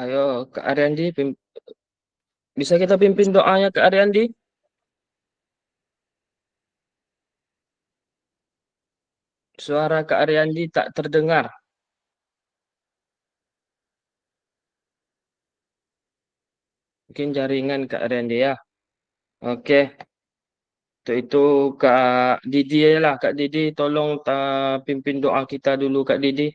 Ayo, Kak Ariandi, bisa kita pimpin doanya Kak Ariandi? Suara Kak Ariandi tak terdengar. Mungkin jaringan Kak Ariandi ya. Oke, itu Kak Didi lah, Kak Didi, tolong pimpin doa kita dulu Kak Didi.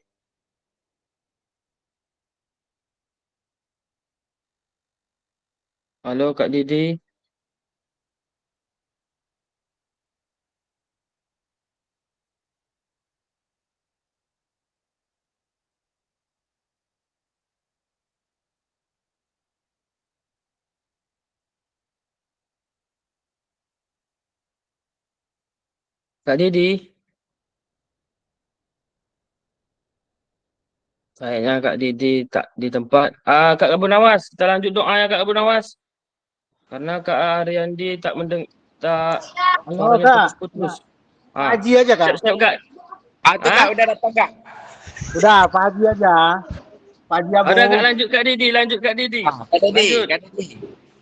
Halo Kak Didi. Kak Didi, kayaknya Kak Didi tak di tempat. Kak Abu Nawas, kita lanjut doa ya Kak Abu Nawas. Karena Kak Ariandi tak tak Halo suaranya Kak, putus-putus. Pak Ah, Haji aja Kak. siap-siap Kak. Itu Ah, Kak udah datang Kak. Udah, Pak Haji aja. Pak Haji Abu. ada Kak, lanjut Kak Didi, lanjut Kak Didi. Kak Didi, Lanjut. Kak Didi.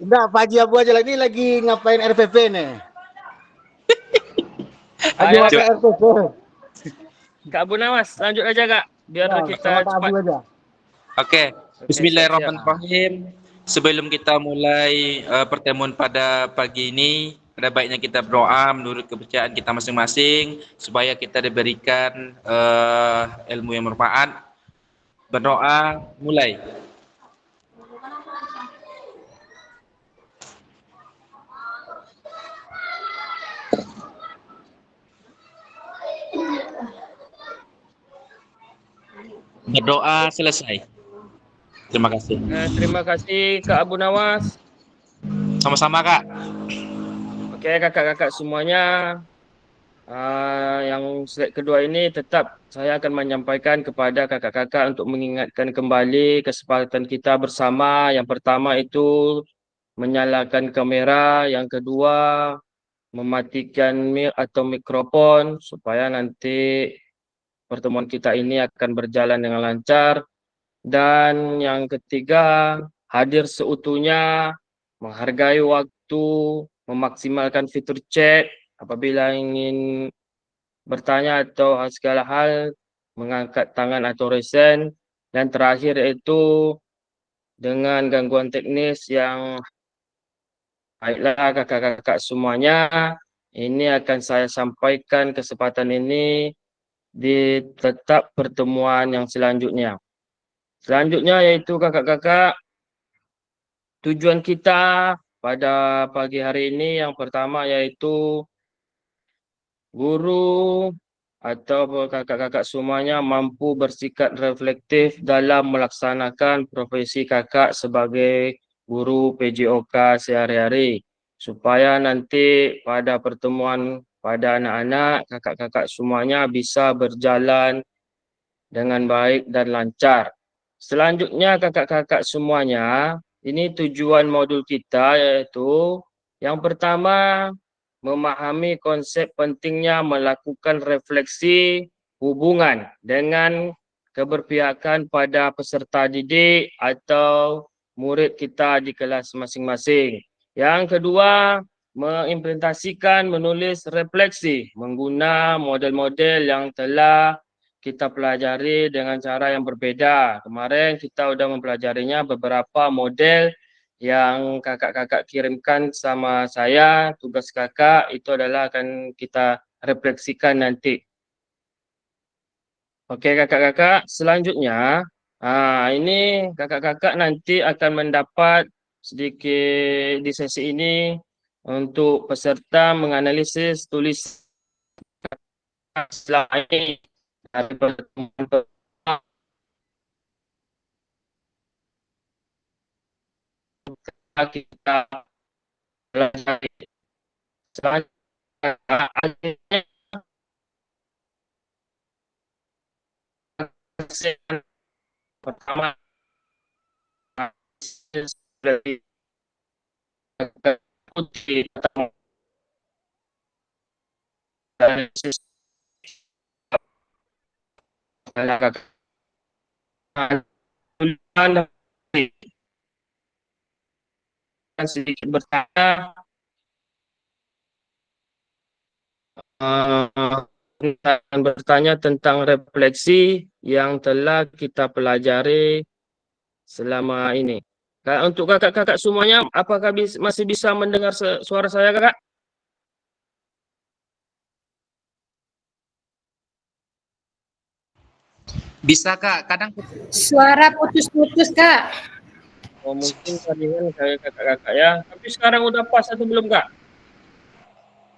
Udah, Pak Haji Abu aja lah. Ini lagi ngapain RPP nih? Lagi Ayo pakai Kak, RPP. Kak Abu Nawas, lanjut aja Kak. Biar Udah, kita sama Pak Abu cepat. aja. Oke, Oke, siap-siap. Bismillahirrahmanirrahim. Sebelum kita mulai pertemuan pada pagi ini, ada baiknya kita berdoa menurut kepercayaan kita masing-masing supaya kita diberikan ilmu yang bermanfaat. Berdoa, mulai. Berdoa selesai. Terima kasih. Terima kasih Kak Abu Nawas. Sama-sama Kak. Oke, kakak-kakak semuanya. Yang slide kedua ini tetap saya akan menyampaikan kepada kakak-kakak untuk mengingatkan kembali kesepakatan kita bersama. Yang pertama itu menyalakan kamera, yang kedua mematikan mic atau mikrofon supaya nanti pertemuan kita ini akan berjalan dengan lancar. Dan yang ketiga, hadir seutuhnya, menghargai waktu, memaksimalkan fitur chat apabila ingin bertanya atau segala hal, mengangkat tangan atau resen. Dan terakhir itu dengan gangguan teknis yang baiklah kakak-kakak semuanya, ini akan saya sampaikan kesempatan ini di tetap pertemuan yang selanjutnya. Selanjutnya yaitu kakak-kakak, tujuan kita pada pagi hari ini yang pertama yaitu guru atau kakak-kakak semuanya mampu bersikap reflektif dalam melaksanakan profesi kakak sebagai guru PJOK sehari-hari. Supaya nanti pada pertemuan pada anak-anak, kakak-kakak semuanya bisa berjalan dengan baik dan lancar. Selanjutnya kakak-kakak semuanya, ini tujuan modul kita yaitu yang pertama memahami konsep pentingnya melakukan refleksi hubungan dengan keberpihakan pada peserta didik atau murid kita di kelas masing-masing. Yang kedua, mengimplementasikan menulis refleksi mengguna model-model yang telah kita pelajari dengan cara yang berbeda. Kemarin kita sudah mempelajarinya beberapa model yang kakak-kakak kirimkan sama saya. Tugas kakak itu adalah akan kita refleksikan nanti. Oke kakak-kakak, selanjutnya ini kakak-kakak nanti akan mendapat sedikit di sesi ini untuk peserta menganalisis tulis slide dari pertemuan kita pelajari. Selanjutnya pertama dari putih atau analisis tulisan sedikit bertanya akan bertanya tentang refleksi yang telah kita pelajari selama ini. Untuk kakak-kakak semuanya, apakah masih bisa mendengar suara saya, kakak? Bisa Kak, kadang Suara putus-putus, Kak. Oh, mungkin jaringan kayak kakak-kakak ya. Tapi sekarang udah pas atau belum, kak?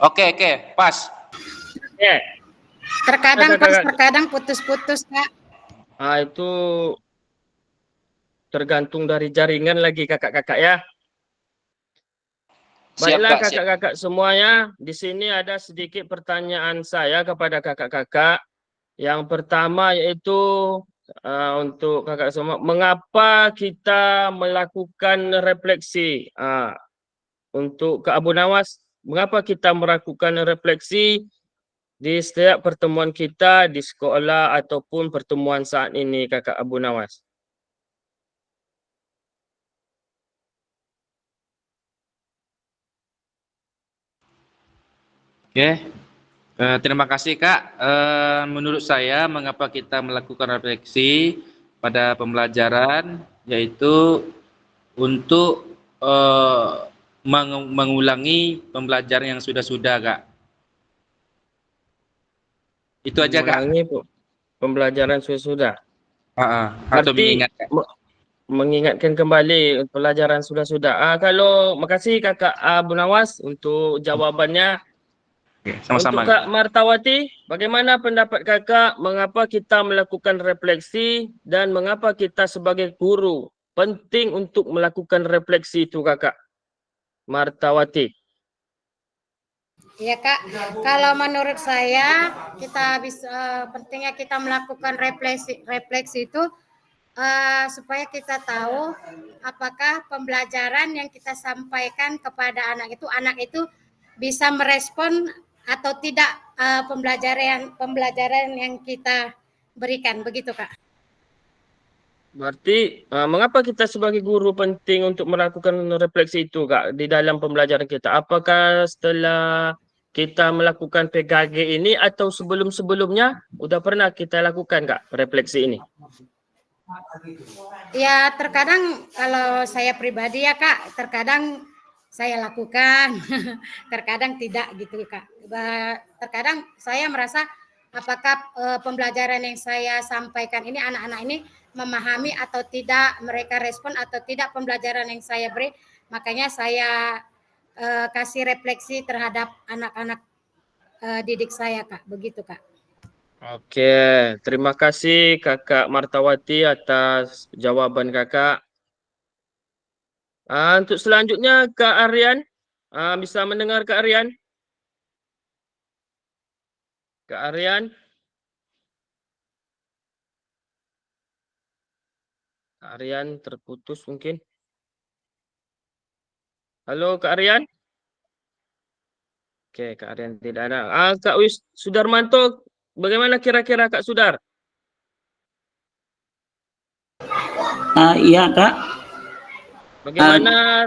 oke, pas. Ya. Terkadang Kakak, pas, kakak. terkadang putus-putus, Kak. Itu tergantung dari jaringan lagi kakak-kakak ya. Siap Baiklah Kak, siap. kakak-kakak semuanya, di sini ada sedikit pertanyaan saya kepada kakak-kakak. Yang pertama yaitu untuk kakak semua, mengapa kita melakukan refleksi? Untuk Kak Abu Nawas, mengapa kita melakukan refleksi di setiap pertemuan kita di sekolah ataupun pertemuan saat ini, kakak Abu Nawas? Oke. Terima kasih Kak. Menurut saya mengapa kita melakukan refleksi pada pembelajaran yaitu untuk mengulangi pembelajaran yang sudah-sudah Kak. Itu aja Kak. Mengulangi pembelajaran sudah-sudah. Atau Berarti mengingatkan. mengingatkan kembali pelajaran sudah-sudah. Kalau makasih kakak Abu Nawas untuk jawabannya. Oke, sama-sama. Untuk Kak Martawati, bagaimana pendapat kakak mengapa kita melakukan refleksi dan mengapa kita sebagai guru penting untuk melakukan refleksi itu, kakak Martawati? Ya, Kak. Kalau menurut saya, kita bisa pentingnya kita melakukan refleksi itu supaya kita tahu apakah pembelajaran yang kita sampaikan kepada anak itu bisa merespon atau tidak pembelajaran yang kita berikan, begitu Kak. Berarti mengapa kita sebagai guru penting untuk melakukan refleksi itu, Kak, di dalam pembelajaran kita? Apakah setelah kita melakukan PKG ini atau sebelum-sebelumnya sudah pernah kita lakukan, Kak, refleksi ini? Ya, terkadang kalau saya pribadi ya Kak, terkadang saya lakukan, terkadang tidak gitu Kak. Terkadang saya merasa apakah pembelajaran yang saya sampaikan ini anak-anak ini memahami atau tidak, mereka respon atau tidak pembelajaran yang saya beri, makanya saya kasih refleksi terhadap anak-anak didik saya Kak, begitu Kak. Oke, terima kasih kakak Martawati atas jawaban kakak. Untuk selanjutnya Kak Aryan, bisa mendengar Kak Aryan? Kak Aryan? Kak Aryan terputus mungkin. Halo Kak Aryan? Oke, Kak Aryan tidak ada. Kak Sudarmanto, bagaimana kira-kira Kak Sudar? Iya Kak. Bagaimana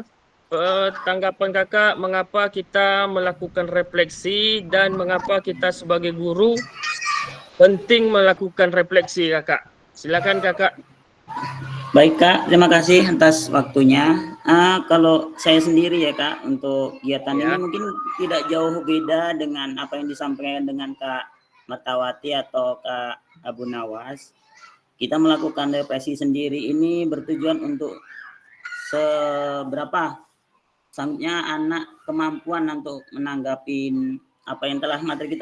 tanggapan kakak mengapa kita melakukan refleksi dan mengapa kita sebagai guru penting melakukan refleksi, kakak? Silakan kakak. Baik Kak, terima kasih atas waktunya. Kalau saya sendiri ya Kak, untuk kegiatan ini mungkin tidak jauh beda dengan apa yang disampaikan dengan Kak Martawati atau Kak Abu Nawas. Kita melakukan refleksi sendiri ini bertujuan untuk seberapa sanggupnya anak kemampuan untuk menanggapi apa yang telah materi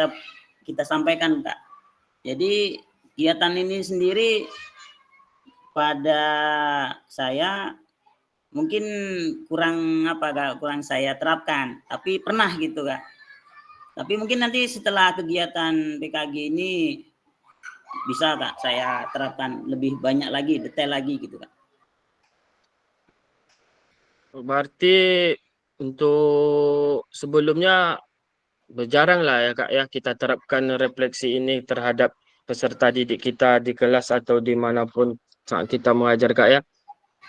kita sampaikan Kak. Jadi kegiatan ini sendiri pada saya mungkin kurang kurang saya terapkan, tapi pernah gitu Kak. Tapi mungkin nanti setelah kegiatan PKG ini bisa Kak saya terapkan lebih banyak lagi, detail lagi gitu Kak. Berarti untuk sebelumnya jarang lah ya Kak ya kita terapkan refleksi ini terhadap peserta didik kita di kelas atau dimanapun saat kita mengajar Kak ya.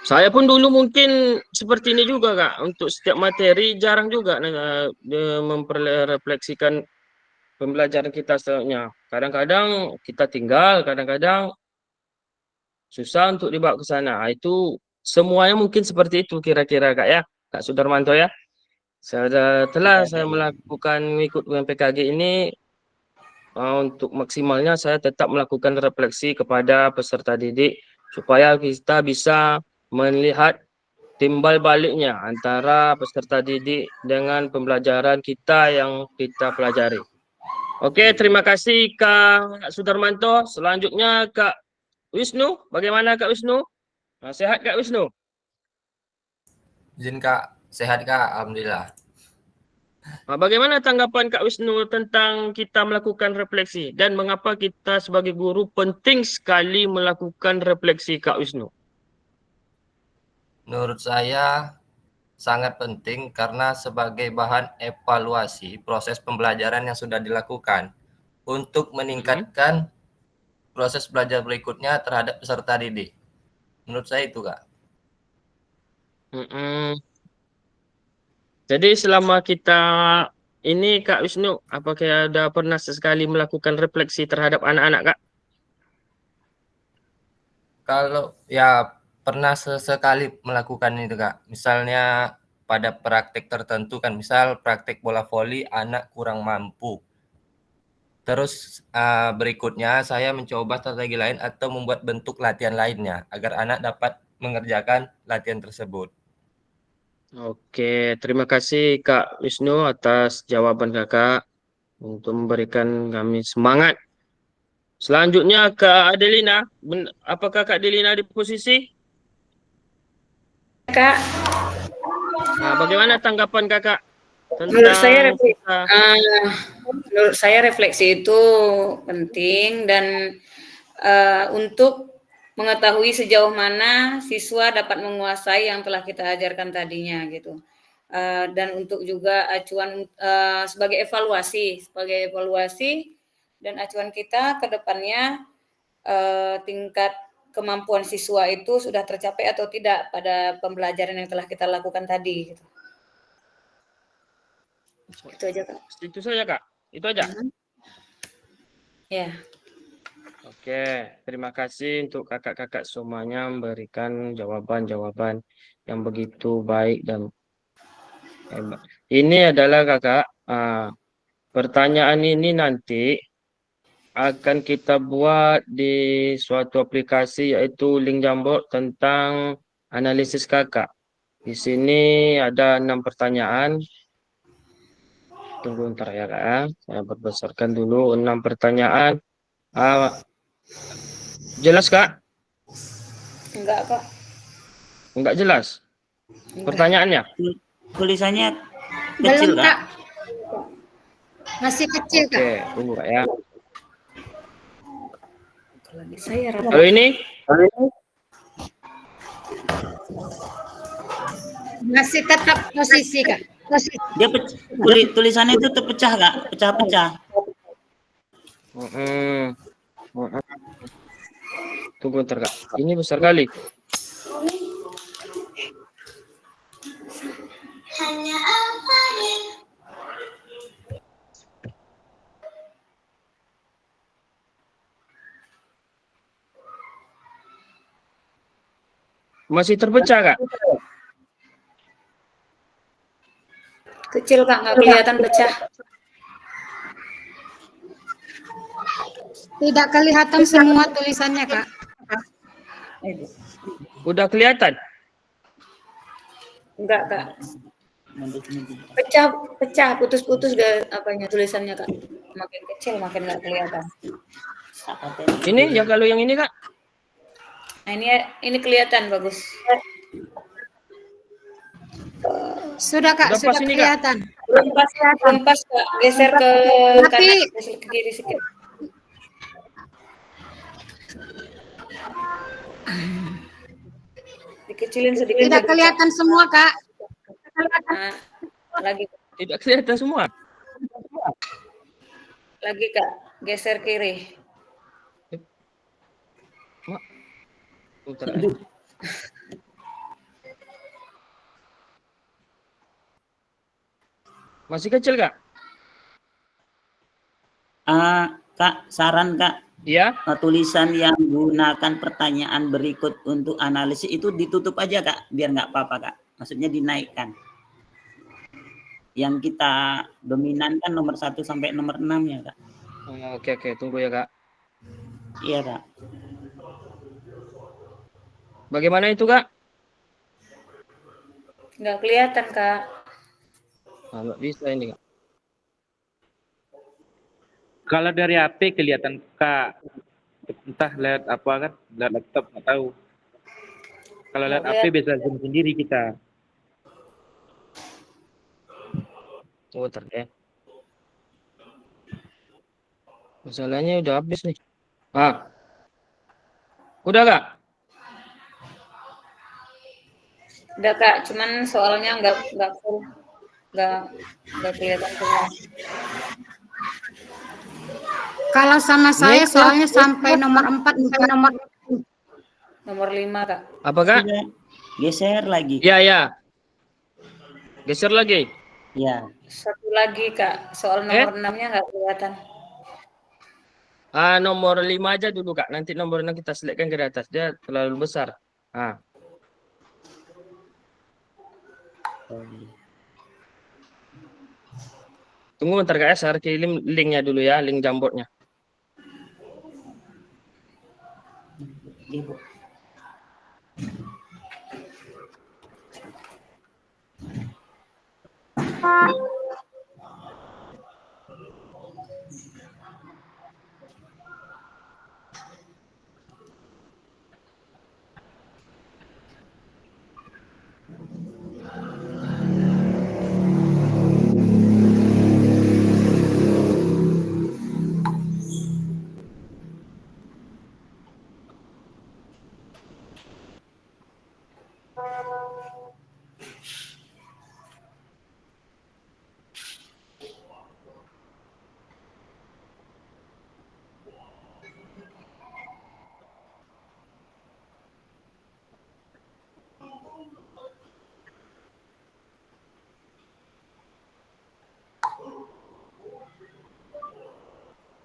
Saya pun dulu mungkin seperti ini juga Kak. Untuk setiap materi jarang juga memperefleksikan pembelajaran kita setelahnya. Kadang-kadang kita tinggal, kadang-kadang susah untuk dibawa ke sana. Itu semuanya mungkin seperti itu kira-kira Kak ya, Kak Sudarmanto ya. Setelah Ya, saya Kak, ya. melakukan ikut UMPKG ini, untuk maksimalnya saya tetap melakukan refleksi kepada peserta didik supaya kita bisa melihat timbal baliknya antara peserta didik dengan pembelajaran kita yang kita pelajari. Oke, terima kasih Kak Sudarmanto. Selanjutnya Kak Wisnu. Bagaimana Kak Wisnu? Sehat Kak Wisnu? Izin Kak, sehat Kak, Alhamdulillah. Bagaimana tanggapan Kak Wisnu tentang kita melakukan refleksi dan mengapa kita sebagai guru penting sekali melakukan refleksi Kak Wisnu? Menurut saya sangat penting karena sebagai bahan evaluasi proses pembelajaran yang sudah dilakukan untuk meningkatkan proses belajar berikutnya terhadap peserta didik. Menurut saya itu Kak. Jadi selama kita ini Kak Wisnu, apakah ada pernah sesekali melakukan refleksi terhadap anak-anak Kak? Kalau ya pernah sesekali melakukan itu Kak. Misalnya pada praktik tertentu kan, misal praktik bola voli anak kurang mampu. Terus berikutnya saya mencoba strategi lain atau membuat bentuk latihan lainnya agar anak dapat mengerjakan latihan tersebut. Oke, terima kasih Kak Wisnu atas jawaban Kakak untuk memberikan kami semangat. Selanjutnya Kak Adelina, apakah Kak Adelina di posisi? Kak, Bagaimana tanggapan Kakak menurut saya tentang kita? menurut saya refleksi itu penting dan untuk mengetahui sejauh mana siswa dapat menguasai yang telah kita ajarkan tadinya gitu. Dan untuk juga acuan sebagai evaluasi dan acuan kita ke depannya tingkat kemampuan siswa itu sudah tercapai atau tidak pada pembelajaran yang telah kita lakukan tadi gitu. Itu aja Kak. Itu saja Kak, itu aja. Ya. Oke, terima kasih untuk kakak-kakak semuanya memberikan jawaban-jawaban yang begitu baik dan hebat. Ini adalah kakak, pertanyaan ini nanti akan kita buat di suatu aplikasi yaitu link Jamboard tentang analisis kakak. Di sini ada 6 pertanyaan. Tunggu ntar ya kak ya. Saya berbesarkan dulu 6 pertanyaan. Jelas kak? Enggak Kak. Enggak jelas pertanyaannya? Tulisannya Belum kecil Kak. Kak. Masih kecil Kak. Oke, tunggu kak ya. Saya Kalau ini? Masih tetap posisi Kak. Dia tulisannya itu terpecah Kak, pecah-pecah. Tunggu ntar kak. Ini besar kali. Masih terpecah kak? kecil Kak, nggak kelihatan pecah. Tidak kelihatan semua tulisannya Kak. Udah kelihatan? Enggak Kak. Pecah, putus-putus apanya tulisannya Kak. Makin kecil makin nggak kelihatan. Ini yang kalau yang ini kak? Nah ini kelihatan bagus. Sudah Kak, Udah pas sudah ini, Kak? kelihatan. Pas Kak, geser ke Tapi- kanan, geser ke kiri sedikit. Dikecilin sedikit. Tidak kelihatan semua Kak. Nah, lagi Tidak kelihatan semua. Kak, geser kiri. Bentar. Masih kecil, Kak? Kak, saran Kak, Iya? tulisan yang gunakan pertanyaan berikut untuk analisis itu ditutup aja Kak, biar nggak apa-apa Kak. Maksudnya dinaikkan. Yang kita dominan kan nomor 1 sampai nomor 6 ya Kak. Oke, oke. Tunggu ya, Kak. Iya Kak. Bagaimana itu, Kak? Nggak kelihatan, Kak. Nggak bisa ini, Kak. Kalau dari HP kelihatan Kak, entah lewat apa kan, lewat laptop nggak tahu. Kalau Nggak lewat HP kelihatan. bisa zoom sendiri kita. Tunggu bentar ya. Masalahnya udah habis nih. Udah, Kak? Udah, Kak. Cuman soalnya nggak full. Nggak kelihatan semua. Kalau sama saya soalnya sampai nomor 4 bukan Nomor 5, Kak. Apa, Kak? Sudah. Geser lagi. Ya, ya. Geser lagi. Ya. Satu lagi, Kak. Soal nomor 6-nya nggak kelihatan. Nomor 5 aja dulu, Kak. Nanti nomor 6 kita selekkan ke atas. Dia terlalu besar. Tunggu bentar, Kak. Saya kirim linknya dulu ya. Link Jamboardnya. Ibu.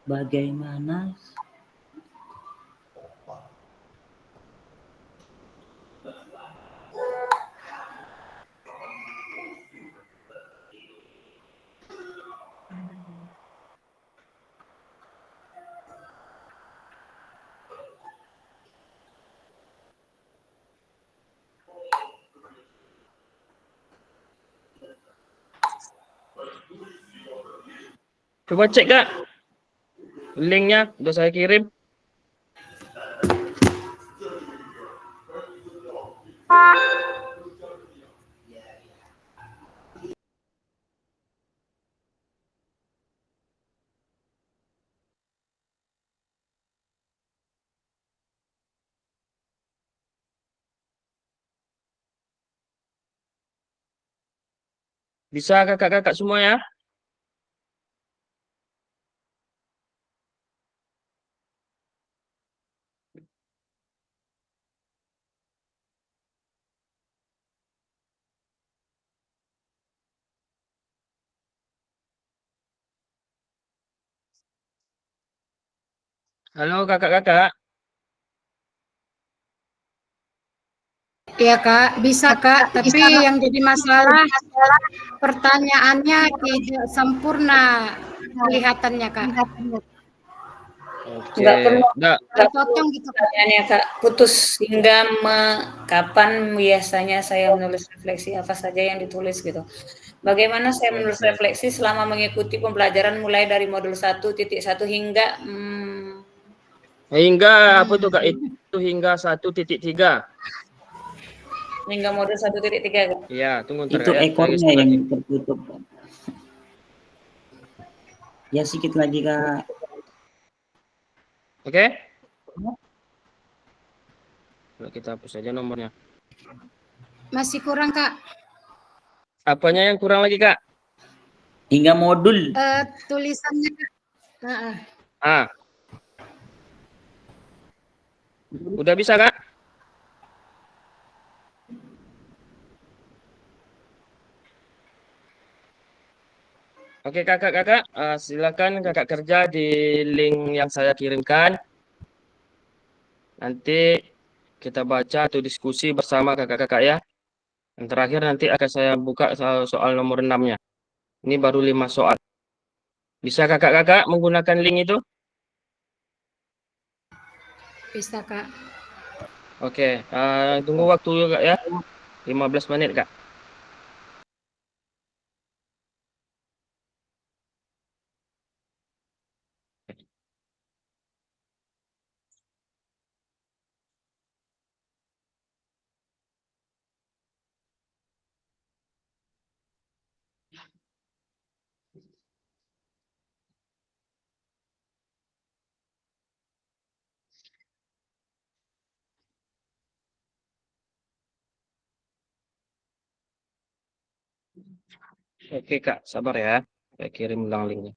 Bagaimana? Coba cek, Kak. Linknya udah saya kirim. Bisa kakak-kakak semua ya? Halo kakak-kakak. ya Kak, bisa Kak, tapi yang jadi masalah pertanyaannya tidak sempurna kelihatannya Kak. Oke. Nggak perlu. Nggak. Terpotong gitu Kak. Pertanyaannya, Kak, putus hingga kapan biasanya saya menulis refleksi, apa saja yang ditulis gitu. Bagaimana saya menulis refleksi selama mengikuti pembelajaran mulai dari modul 1.1 hingga Hingga apa tuh Kak? Itu hingga 1.3. hingga modul 1.3, Kak. Iya, tunggu ntar Itu Kak, ya. ekornya yang tertutup. Ya sedikit lagi Kak. Oke? Kita hapus saja nomornya. Masih kurang Kak. Apanya yang kurang lagi Kak? Hingga modul. Tulisannya Kak. Udah bisa Kak? Oke kakak-kakak, silakan kakak kerja di link yang saya kirimkan. Nanti kita baca atau diskusi bersama kakak-kakak ya. Yang terakhir nanti akan saya buka soal nomor 6-nya. Ini baru 5 soal. Bisa kakak-kakak menggunakan link itu? Bisa Kak. Oke, tunggu waktu kak ya. 15 menit kak. Oke kak, sabar ya. Saya kirim ulang linknya.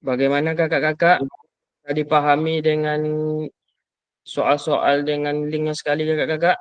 Bagaimana kakak-kakak? Tadi dipahami dengan soal-soal dengan linknya sekali kakak-kakak?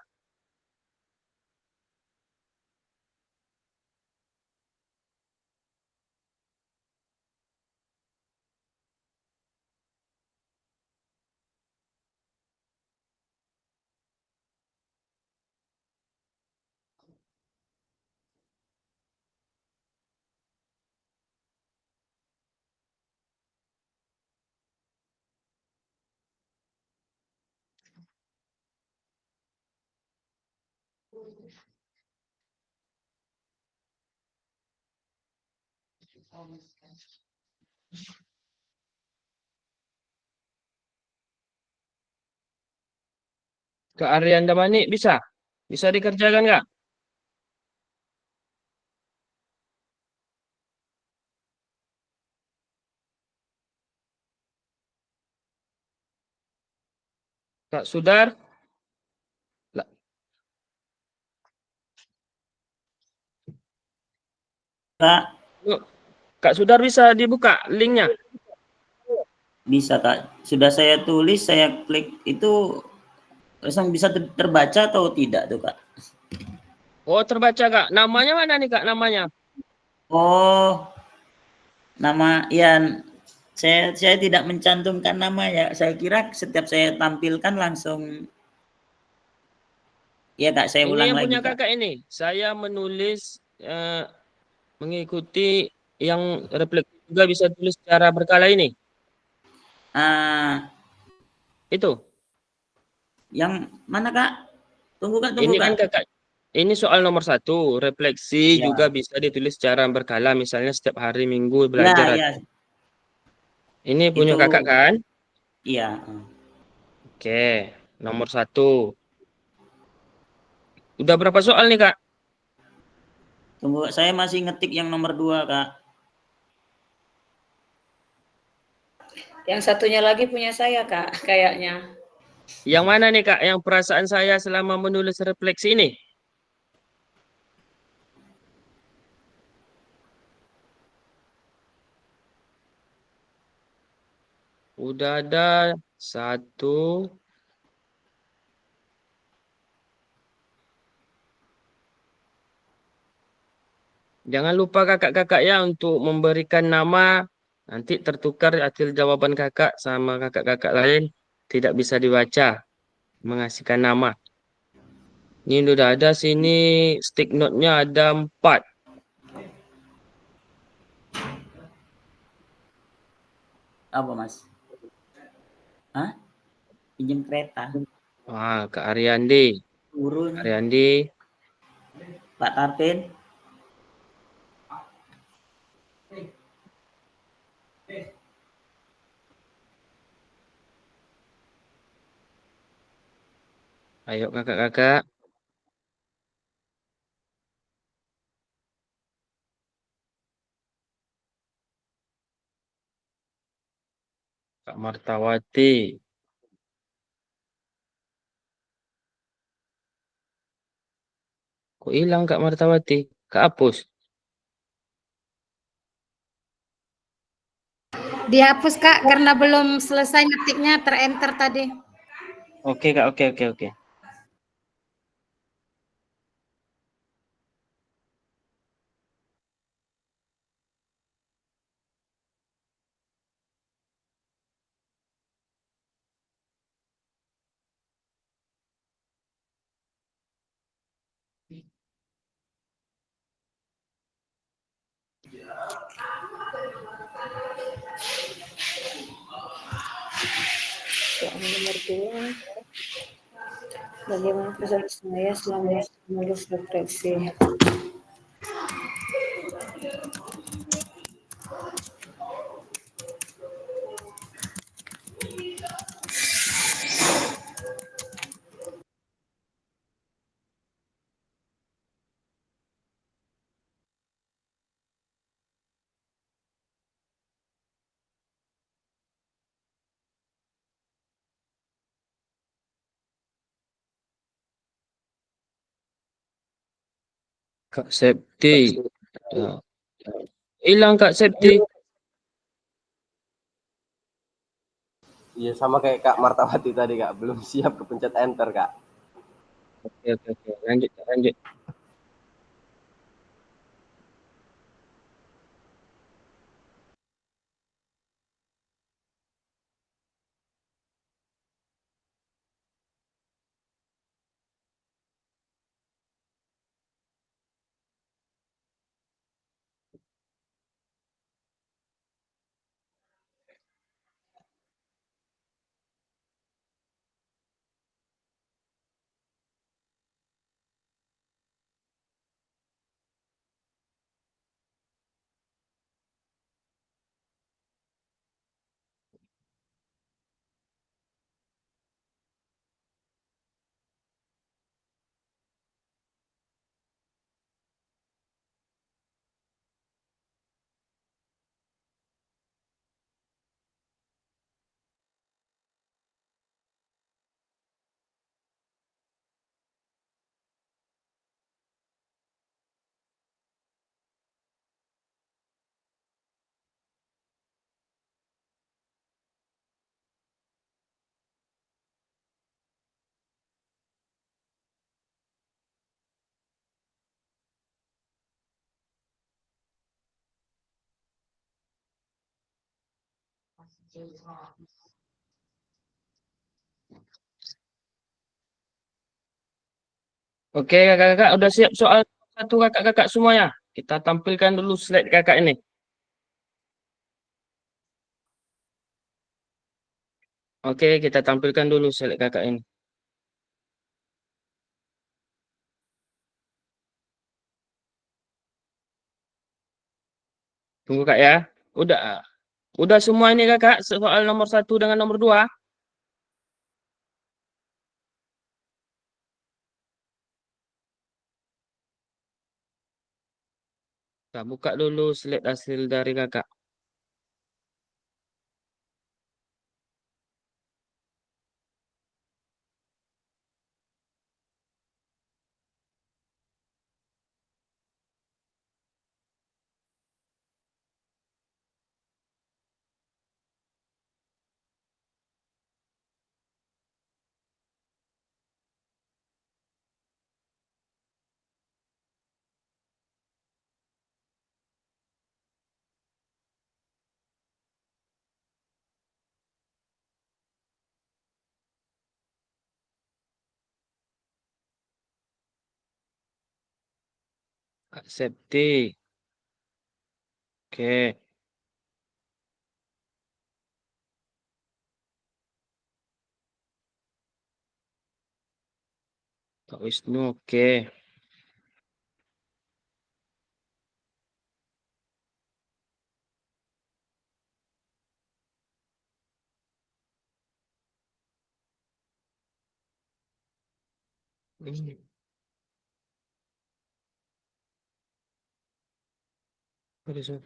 Kak Aryan Damani bisa? Bisa dikerjakan nggak? Kak Sudar? Lah, Kak, yuk. Kak Sudar bisa dibuka linknya? bisa Kak. Sudah saya tulis, saya klik itu langsung bisa terbaca atau tidak tuh Kak? Oh terbaca Kak. Namanya mana nih Kak namanya? Oh, nama ya saya tidak mencantumkan nama ya. Saya kira setiap saya tampilkan langsung ya Kak, saya Ini ulang yang lagi punya Kak. kakak ini. Saya menulis mengikuti yang refleks juga bisa tulis secara berkala ini. Ah, Itu. yang mana Kak? Tunggu Kak, tunggu Ini kan Kak. kakak. Ini soal nomor 1. Refleksi juga Ya, bisa ditulis secara berkala. Misalnya setiap hari Minggu ya, belajar. ya. Ini punya Itu kakak kan? iya. Oke. Nomor 1. Udah berapa soal nih Kak? Tunggu, saya masih ngetik yang nomor 2 Kak. Yang satunya lagi punya saya, Kak, kayaknya. Yang mana nih Kak? Yang perasaan saya selama menulis refleksi ini? Udah ada 1. Jangan lupa kakak-kakak ya untuk memberikan nama. Nanti tertukar hasil jawaban kakak sama kakak-kakak lain. Tidak bisa dibaca. Mengasihkan nama. Ini udah ada sini stick note-nya ada 4. Apa Mas? Hah? Pinjam kereta. Wah, Kak Ariandi. Turun. Ariandi. Pak Tartin. Ayo kakak-kakak. Kak Martawati. Kok hilang Kak Martawati? Kehapus. Dihapus Kak karena belum selesai ngetiknya terenter tadi. Oke Kak, oke oke oke. Soal nomor 2, bagaimana perasaan saya selama menulis refleksi? Kak Septi. Ya. Hilang Kak Septi. Iya sama kayak Kak Martawati tadi Kak, belum siap kepencet enter Kak. Oke, oke, oke. Lanjut, Kak, lanjut. Oke, kakak-kakak udah siap soal satu kakak-kakak semua ya? Kita tampilkan dulu slide kakak ini. Oke, kita tampilkan dulu slide kakak ini. Tunggu kak ya. Udah semua ini kakak soal nomor 1 dengan nomor 2. Kita buka dulu slide hasil dari kakak. Aksepti. Oke. Kak Wisnu, oke. Ini. Ada so-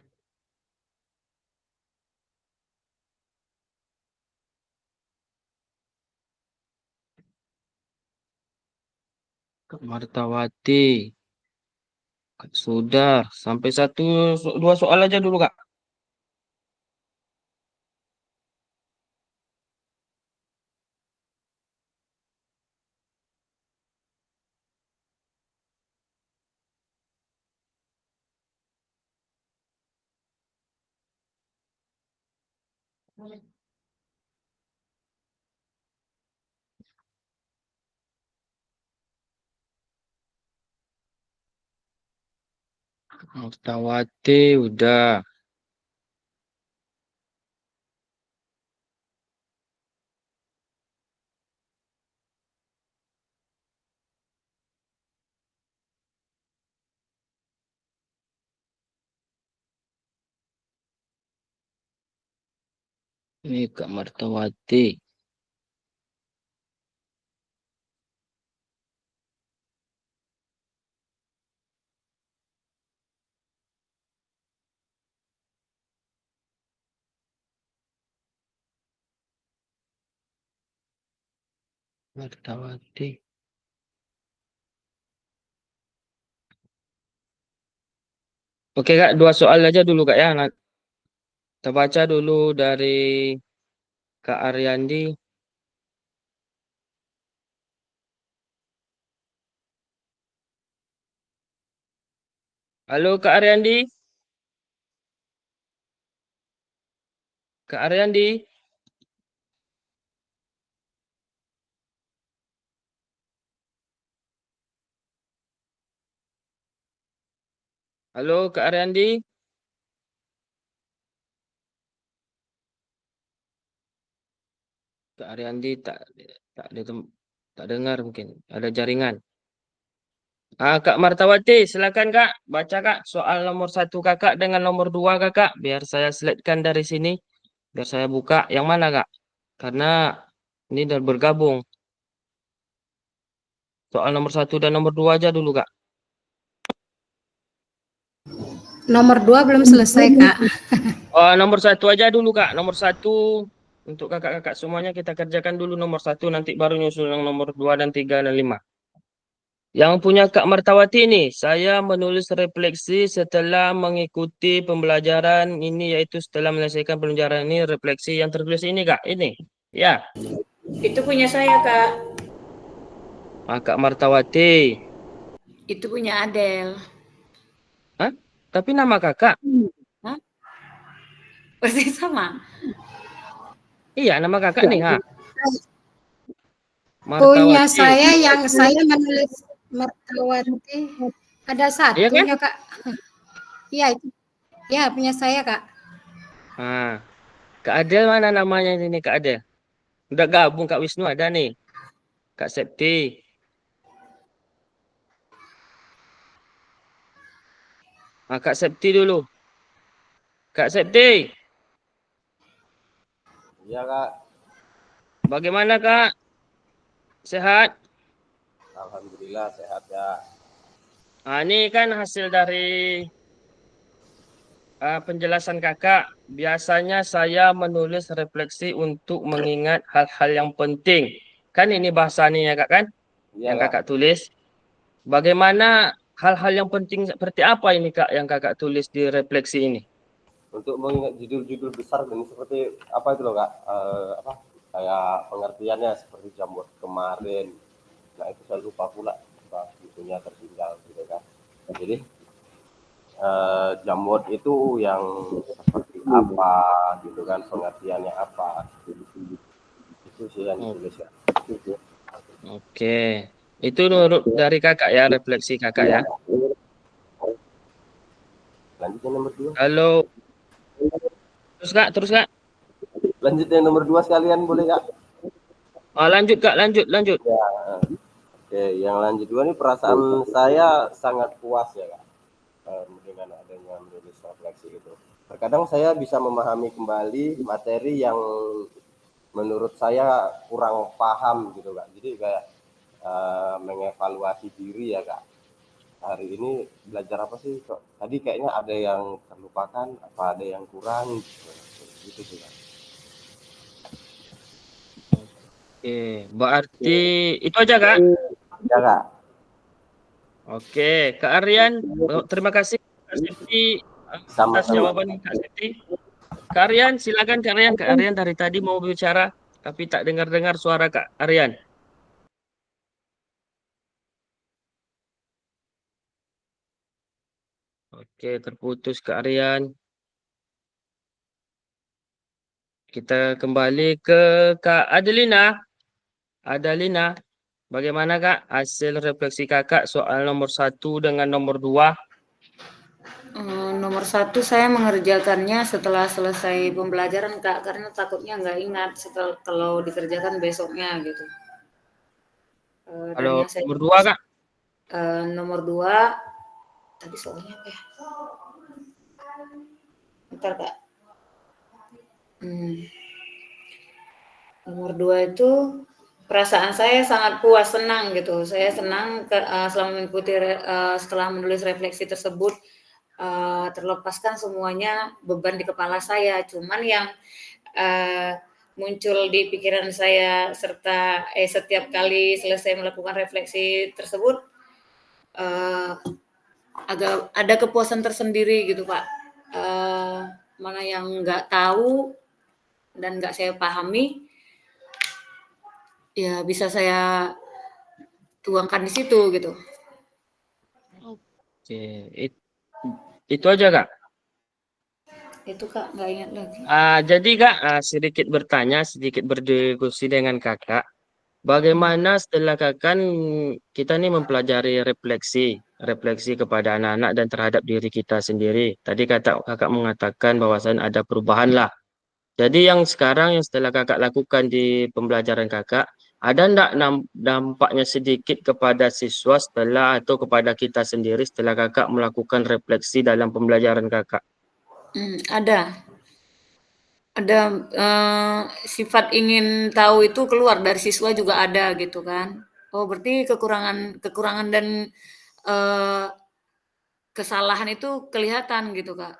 Kak Martawati. Kak Sudar. Sampai dua soal aja dulu kak. Kak Martawati udah. Ini Kak Martawati. Martawati. Oke kak, dua soal aja dulu kak ya. Nah, kita baca dulu dari Kak Ariandi. Halo Kak Ariandi. Kak Ariandi. Halo Kak Ariandi. Kak Ariandi tak dengar mungkin ada jaringan. Kak Martawati, silakan Kak, baca Kak soal nomor 1 Kakak dengan nomor 2 Kakak, biar saya selitkan dari sini, biar saya buka yang mana Kak? Karena ini udah bergabung. Soal nomor 1 dan nomor 2 aja dulu Kak. Nomor 2 belum selesai, Kak. Oh, nomor 1 aja dulu Kak. Nomor 1 untuk kakak-kakak semuanya kita kerjakan dulu nomor 1, nanti baru nyusul yang nomor 2 dan 3 dan 5. Yang punya Kak Martawati ini, saya menulis refleksi setelah mengikuti pembelajaran ini, yaitu setelah menyelesaikan pembelajaran ini, refleksi yang tertulis ini Kak, ini. Ya, Itu punya saya, Kak. Kak Martawati. Itu punya Adel. Hah? Tapi nama kakak? Hah? Persis sama. Iya, nama kakak nih, ha. Punya Martawati. saya yang saya menulis Martawati ada Iya kan? satunya, Kak. Iya, itu. Ya, punya saya, Kak. Kak Adel mana namanya ini Kak Adel? Udah gabung Kak Wisnu ada nih. Kak Septi. Kak Septi dulu. Kak Septi, Iya Kak, bagaimana Kak? Sehat? alhamdulillah sehat ya. Ini kan hasil dari penjelasan kakak. Biasanya saya menulis refleksi untuk mengingat hal-hal yang penting. Kan ini bahasanya kak kan? Iya Yang Kak, kakak tulis. Bagaimana hal-hal yang penting seperti apa ini kak yang kakak tulis di refleksi ini? untuk mengingat judul-judul besar dan seperti apa itu loh Kak, apa kayak pengertiannya seperti jamur kemarin. Nah itu saya lupa pula bukunya tertinggal gitu kan. Jadi jamur itu yang seperti apa gitu kan, pengertiannya apa, itu sih yang ditulis ya. Oke. Itu menurut dari kakak ya, refleksi kakak ya. Lanjut yang nomor 2. Halo. Terus kak. Lanjut yang nomor 2 sekalian boleh Kak? Lanjut kak, lanjut. Ya. Oke, yang lanjut 2 nih, perasaan saya sangat puas ya Kak, dengan adanya menulis refleksi itu. Terkadang saya bisa memahami kembali materi yang menurut saya kurang paham gitu Kak. Jadi kayak mengevaluasi diri ya Kak. Hari ini belajar apa sih? Kok tadi kayaknya ada yang terlupakan, apa ada yang kurang gitu sih Kak. Oke, berarti itu aja kak. Ya Kak. Oke, Kak Aryan, terima kasih Kak Siti atas Sama-sama. jawaban Kak Siti. Kak Aryan, silakan Kak Aryan. Kak Aryan dari tadi mau bicara, tapi tak dengar-dengar suara Kak Aryan. Oke, terputus Kak Aryan. Kita kembali ke Kak Adelina. Adelina, bagaimana Kak hasil refleksi Kakak soal nomor 1 dengan nomor 2? Nomor 1 saya mengerjakannya setelah selesai pembelajaran, Kak, karena takutnya nggak ingat setelah kalau dikerjakan besoknya gitu. Dan Kalau yang saya nomor 2 Kak? Nomor 2 tadi soalnya apa ya? Bentar, Kak. Nomor 2 itu perasaan saya sangat puas, senang gitu. Saya senang selama mengikuti setelah menulis refleksi tersebut, terlepaskan semuanya beban di kepala saya. Cuman yang muncul di pikiran saya serta setiap kali selesai melakukan refleksi tersebut, agak ada kepuasan tersendiri gitu Pak. Mana yang nggak tahu dan nggak saya pahami, ya bisa saya tuangkan di situ gitu. Oke, itu aja Kak. Itu Kak, nggak ingat lagi. Jadi Kak, sedikit bertanya, sedikit berdiskusi dengan Kakak. Bagaimana setelah Kakak kita nih mempelajari refleksi kepada anak-anak dan terhadap diri kita sendiri. Tadi Kakak mengatakan bahwasan ada perubahan lah. Jadi yang sekarang yang setelah Kakak lakukan di pembelajaran Kakak, ada enggak dampaknya sedikit kepada siswa setelah atau kepada kita sendiri setelah Kakak melakukan refleksi dalam pembelajaran Kakak? Ada. Ada sifat ingin tahu itu keluar dari siswa juga ada gitu kan. Oh, berarti kekurangan dan kesalahan itu kelihatan gitu, Kak.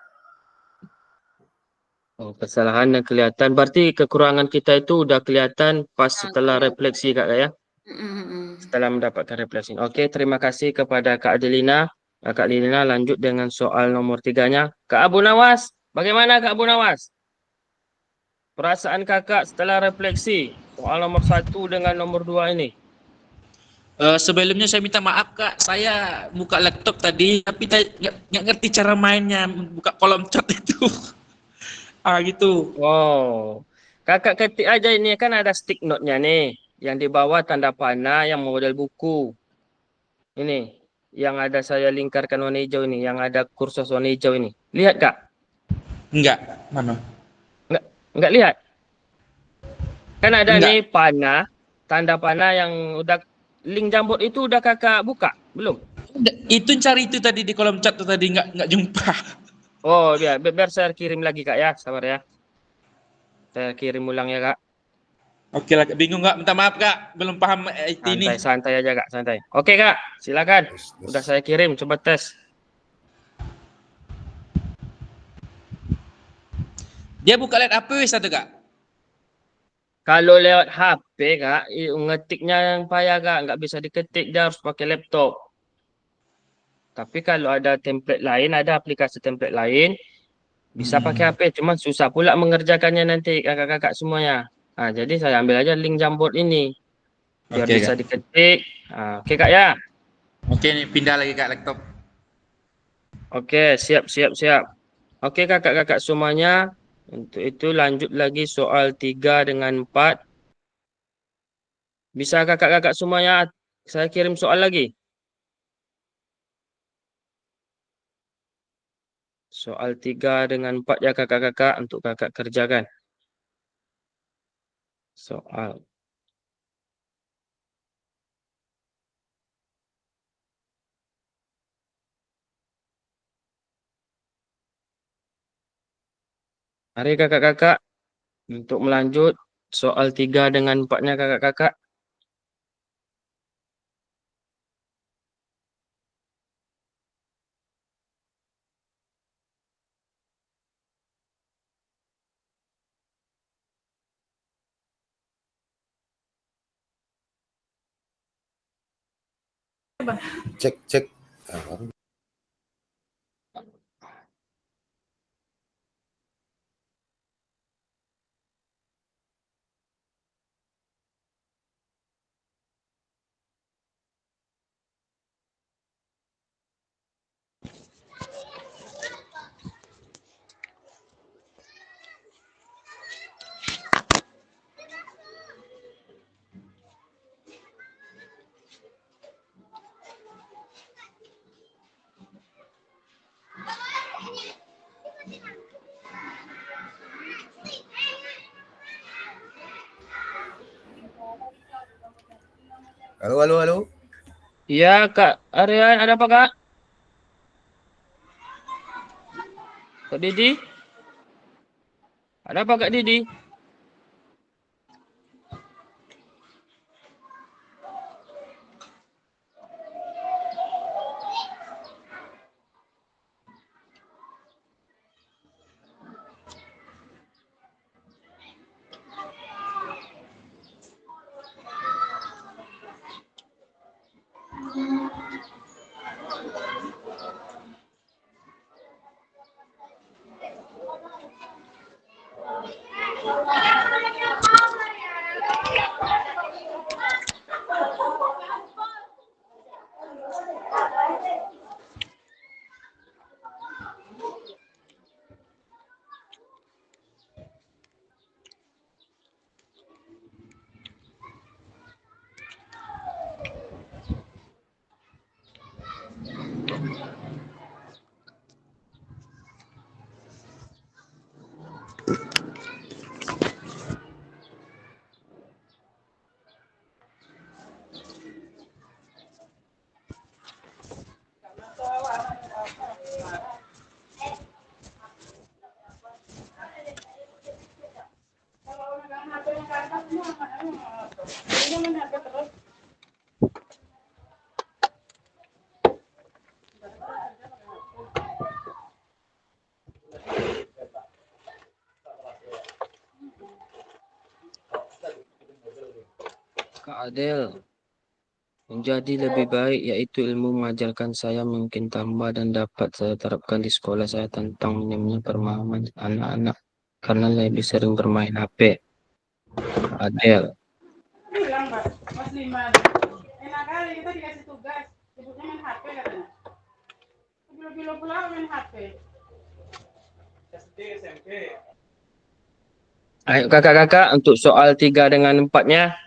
Oh, kesalahan yang kelihatan. Berarti kekurangan kita itu udah kelihatan pas setelah Kelihatan. refleksi Kak ya? Setelah mendapatkan refleksi. Oke, terima kasih kepada Kak Adelina. Kak Adelina lanjut dengan soal nomor 3-nya. Kak Abu Nawas, bagaimana Kak Abu Nawas? Perasaan Kakak setelah refleksi soal nomor 1 dengan nomor 2 ini? Sebelumnya saya minta maaf Kak, saya buka laptop tadi tapi nggak ngerti cara mainnya buka kolom chat itu. Gitu. Wow. Kakak ketik aja ini kan ada stick note-nya nih. Yang di bawah tanda panah yang model buku. Ini. Yang ada saya lingkarkan warna hijau ini. Yang ada kursus warna hijau ini. Lihat Kak? Enggak, mana? Enggak lihat? Kan ada Enggak. nih panah. Tanda panah yang udah link Jamboard itu udah Kakak buka? Belum? Itu cari itu tadi di kolom chat tuh tadi nggak jumpa. Oh, biar saya kirim lagi Kak ya. Sabar ya. Saya kirim ulang ya Kak. Oke lah, bingung nggak? Minta maaf Kak, belum paham IT ini. Santai aja Kak, santai. Oke Kak, silakan. Udah saya kirim, coba tes. Dia buka lihat apa wis satu Kak? Kalau lewat HP Kak, ngetiknya yang payah Kak, nggak bisa diketik, dia harus pakai laptop. Tapi kalau ada template lain, ada aplikasi template lain, bisa pakai HP. Cuman susah pula mengerjakannya nanti kakak-kakak semuanya. Jadi saya ambil aja link Jamboard ini. Biar Oke, bisa Kak. diketik. Oke Kak ya. Oke, nih pindah lagi Kak laptop. Oke, siap. Oke kakak-kakak semuanya. Untuk itu lanjut lagi soal 3 dengan 4. Bisa kakak-kakak semuanya saya kirim soal lagi? Soal 3 dengan 4 ya kakak-kakak untuk kakak kerjakan. Soal. Mari kakak-kakak untuk melanjut soal 3 dengan 4-nya kakak-kakak. Cek. Halo. Iya Kak Aryan, ada apa Kak? Kak Didi? Ada apa Kak Didi? Kak Adel, menjadi lebih baik yaitu ilmu mengajarkan saya mungkin tambah dan dapat saya terapkan di sekolah saya tentang minimnya pemahaman anak-anak karena lebih sering bermain HP. Kak Adel, Bilang Mbak, Mas Lima. Enak kali kita dikasih tugas, ibunya main HP katanya. Bila-bila pula main HP. SD, SMP. ayo kakak-kakak untuk soal 3 dengan 4-nya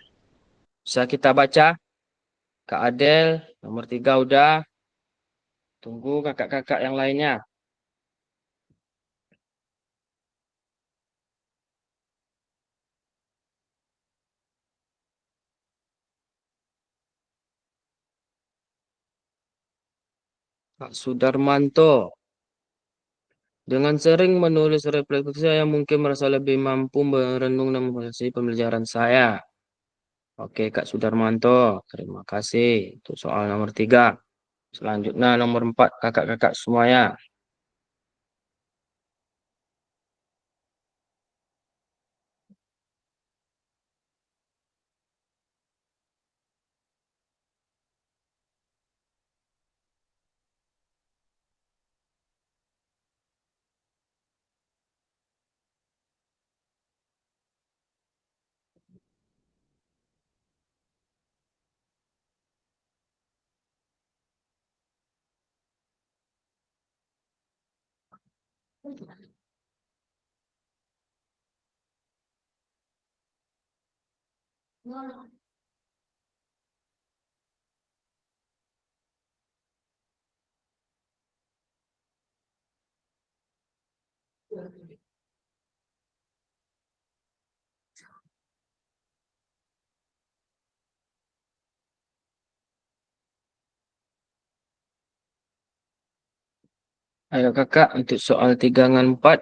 bisa kita baca. Kak Adel, nomor 3 udah. Tunggu kakak-kakak yang lainnya. Kak Sudarmanto, dengan sering menulis refleksi saya mungkin merasa lebih mampu merenung dan menguasai pembelajaran saya. Oke, Kak Sudarmanto, terima kasih untuk soal nomor 3. Selanjutnya nomor 4, kakak-kakak semuanya. Ayo kakak untuk soal 3 dengan 4.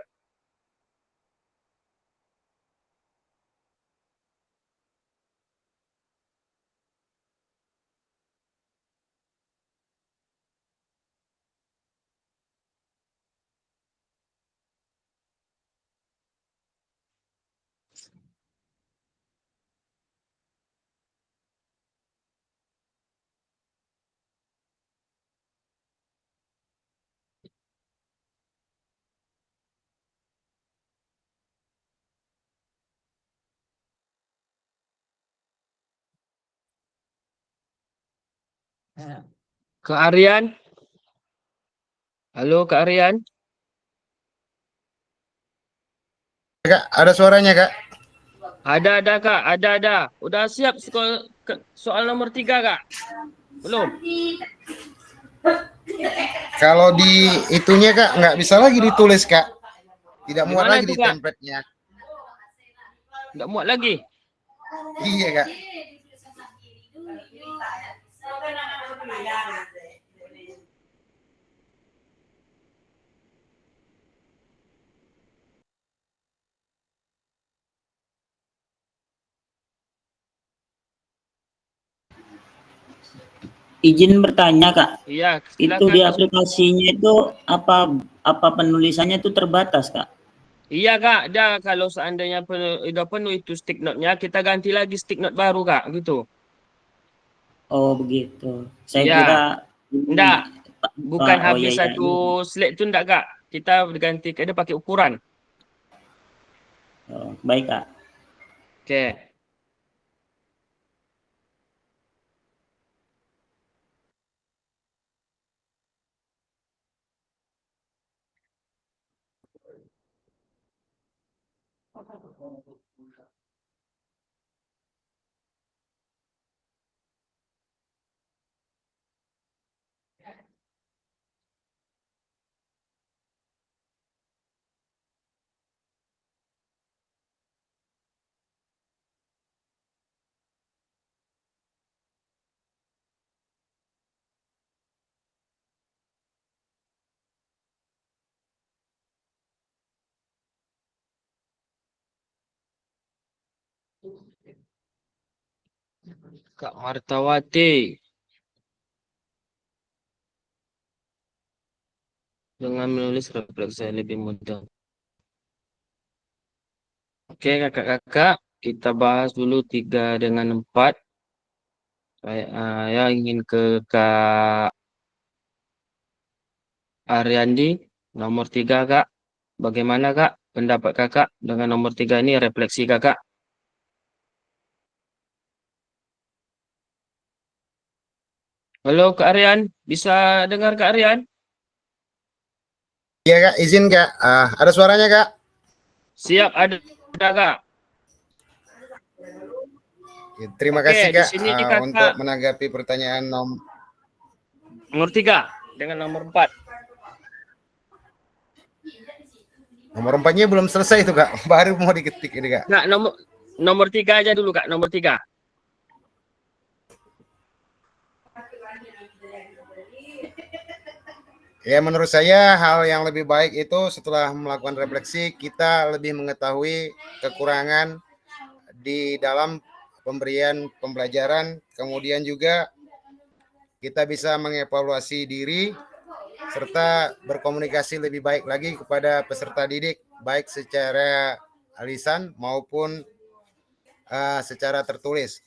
Kak Aryan, halo Kak Aryan. Kak, ada suaranya, Kak. Ada Kak, ada. Udah siap soal nomor 3 Kak? Belum? Kalau di itunya, Kak, nggak bisa lagi ditulis, Kak. Tidak muat Gimana lagi tuh di Kak? template-nya. Nggak muat lagi? Iya, Kak. Izin bertanya Kak, Iya, itu silakan di Kak. aplikasinya itu apa penulisannya itu terbatas Kak? Iya Kak, kalau seandainya udah penuh itu stick note-nya, kita ganti lagi stick note baru Kak, gitu. Oh begitu. Saya Iya, kira enggak, ini bukan oh ya habis ya satu ini. slide itu enggak Kak. Kita ganti, ada pakai ukuran. Oh, baik Kak. Oke. Kak Martawati. Dengan menulis refleksi yang lebih mudah. Oke, kakak-kakak, kita bahas dulu 3 dengan 4. Saya ingin ke Kak Ariandi, nomor 3, Kak. Bagaimana, Kak, pendapat kakak dengan nomor 3 ini, refleksi kakak? Halo, Kak Aryan. Bisa dengar Kak Aryan? Iya Kak, izin Kak. Ada suaranya Kak? Siap, ada Kak. Ya, terima Oke, kasih di Kak sini kakak untuk menanggapi pertanyaan nomor 3 dengan nomor 4. nomor 4-nya belum selesai itu Kak. Baru mau diketik ini Kak. Nah, nomor 3 aja dulu Kak, nomor 3. Ya menurut saya hal yang lebih baik itu setelah melakukan refleksi kita lebih mengetahui kekurangan di dalam pemberian pembelajaran, kemudian juga kita bisa mengevaluasi diri serta berkomunikasi lebih baik lagi kepada peserta didik baik secara lisan maupun secara tertulis.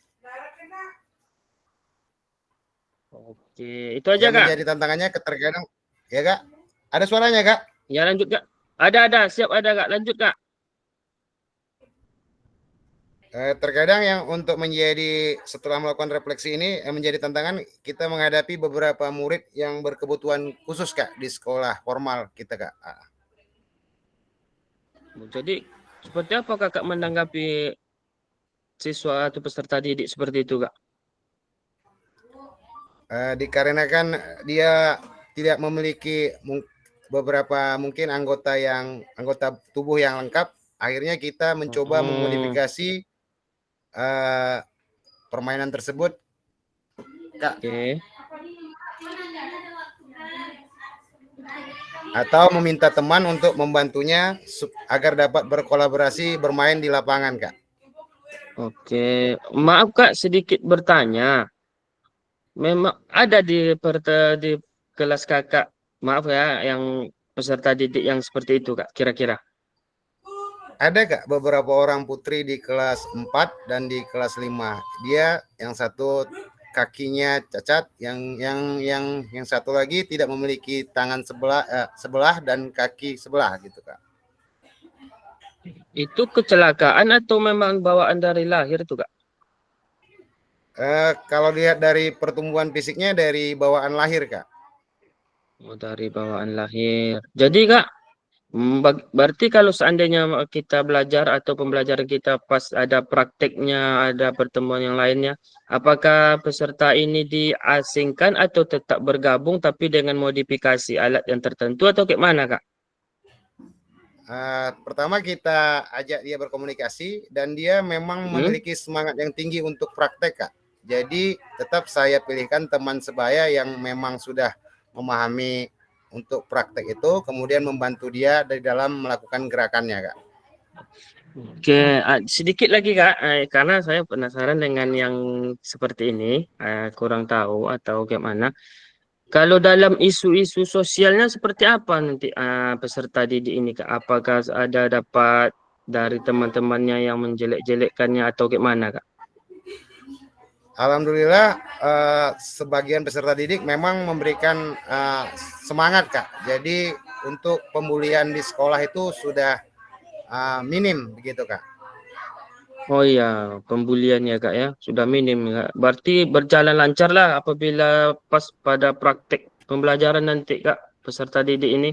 Oke, itu aja Yang Kak. menjadi tantangannya terkadang ya Kak. Ada suaranya Kak? Ya lanjut Kak. Ada, siap ada Kak. Lanjut Kak. Terkadang yang untuk menjadi setelah melakukan refleksi ini menjadi tantangan kita menghadapi beberapa murid yang berkebutuhan khusus Kak di sekolah formal kita Kak. Jadi seperti apa Kakak menanggapi siswa atau peserta didik seperti itu Kak? Dikarenakan dia tidak memiliki beberapa mungkin anggota tubuh yang lengkap, akhirnya kita mencoba memodifikasi permainan tersebut Kak. Oke. Atau meminta teman untuk membantunya agar dapat berkolaborasi bermain di lapangan Kak. Oke, maaf Kak sedikit bertanya. Memang ada di kelas kakak, maaf ya, yang peserta didik yang seperti itu Kak, kira-kira? Ada Kak beberapa orang putri di kelas 4 dan di kelas 5. Dia yang satu kakinya cacat, yang satu lagi tidak memiliki tangan sebelah dan kaki sebelah gitu Kak. Itu kecelakaan atau memang bawaan dari lahir tuh Kak? Kalau lihat dari pertumbuhan fisiknya dari bawaan lahir Kak. Oh, dari bawaan lahir. Jadi Kak, berarti kalau seandainya kita belajar atau pembelajaran kita pas ada prakteknya, ada pertemuan yang lainnya, apakah peserta ini diasingkan atau tetap bergabung tapi dengan modifikasi alat yang tertentu atau kayak mana Kak? Pertama kita ajak dia berkomunikasi dan dia memang memiliki semangat yang tinggi untuk praktek Kak. Jadi tetap saya pilihkan teman sebaya yang memang sudah memahami untuk praktek itu, kemudian membantu dia dari dalam melakukan gerakannya Kak. Oke, sedikit lagi Kak, karena saya penasaran dengan yang seperti ini, kurang tahu atau kayak mana. Kalau dalam isu-isu sosialnya seperti apa nanti peserta didik ini Kak? Apakah ada dapat dari teman-temannya yang menjelek-jelekkannya atau kayak mana Kak? Alhamdulillah sebagian peserta didik memang memberikan semangat Kak. Jadi untuk pembulian di sekolah itu sudah minim begitu Kak. Oh iya, pembuliannya Kak ya, sudah minim Kak. Berarti berjalan lancar lah apabila pas pada praktek pembelajaran nanti Kak, peserta didik ini.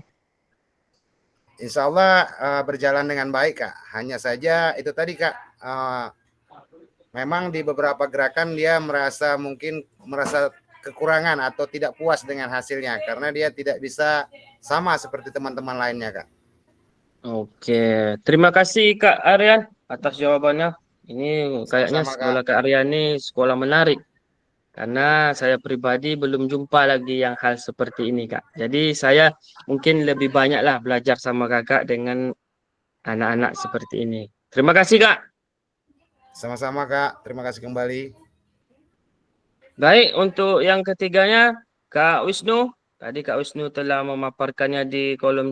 Insya Allah berjalan dengan baik Kak. Hanya saja itu tadi Kak, memang di beberapa gerakan dia merasa kekurangan atau tidak puas dengan hasilnya karena dia tidak bisa sama seperti teman-teman lainnya Kak. Oke, terima kasih Kak Aryan atas jawabannya. Ini kayaknya Sama-sama, sekolah Kak Aryan ini sekolah menarik. Karena saya pribadi belum jumpa lagi yang hal seperti ini Kak. Jadi saya mungkin lebih banyak lah belajar sama kakak dengan anak-anak seperti ini. Terima kasih Kak. Sama-sama Kak, terima kasih kembali. Baik, untuk yang ketiganya Kak Wisnu. Tadi Kak Wisnu telah memaparkannya di kolom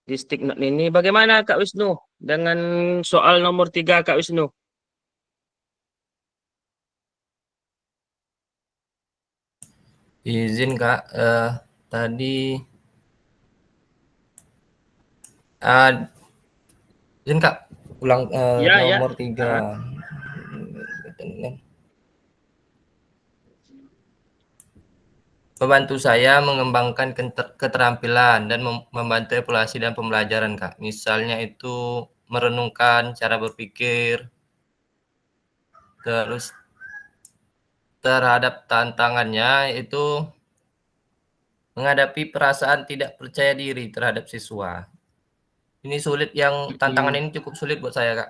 di stick note ini. Bagaimana Kak Wisnu dengan soal nomor 3 Kak Wisnu? Izin Kak, tadi izin Kak, ulang Ya, ya. nomor 3. Membantu saya mengembangkan keterampilan dan membantu evaluasi dan pembelajaran Kak. Misalnya itu merenungkan cara berpikir, terus terhadap tantangannya itu menghadapi perasaan tidak percaya diri terhadap siswa. Ini sulit, yang tantangan ini cukup sulit buat saya Kak.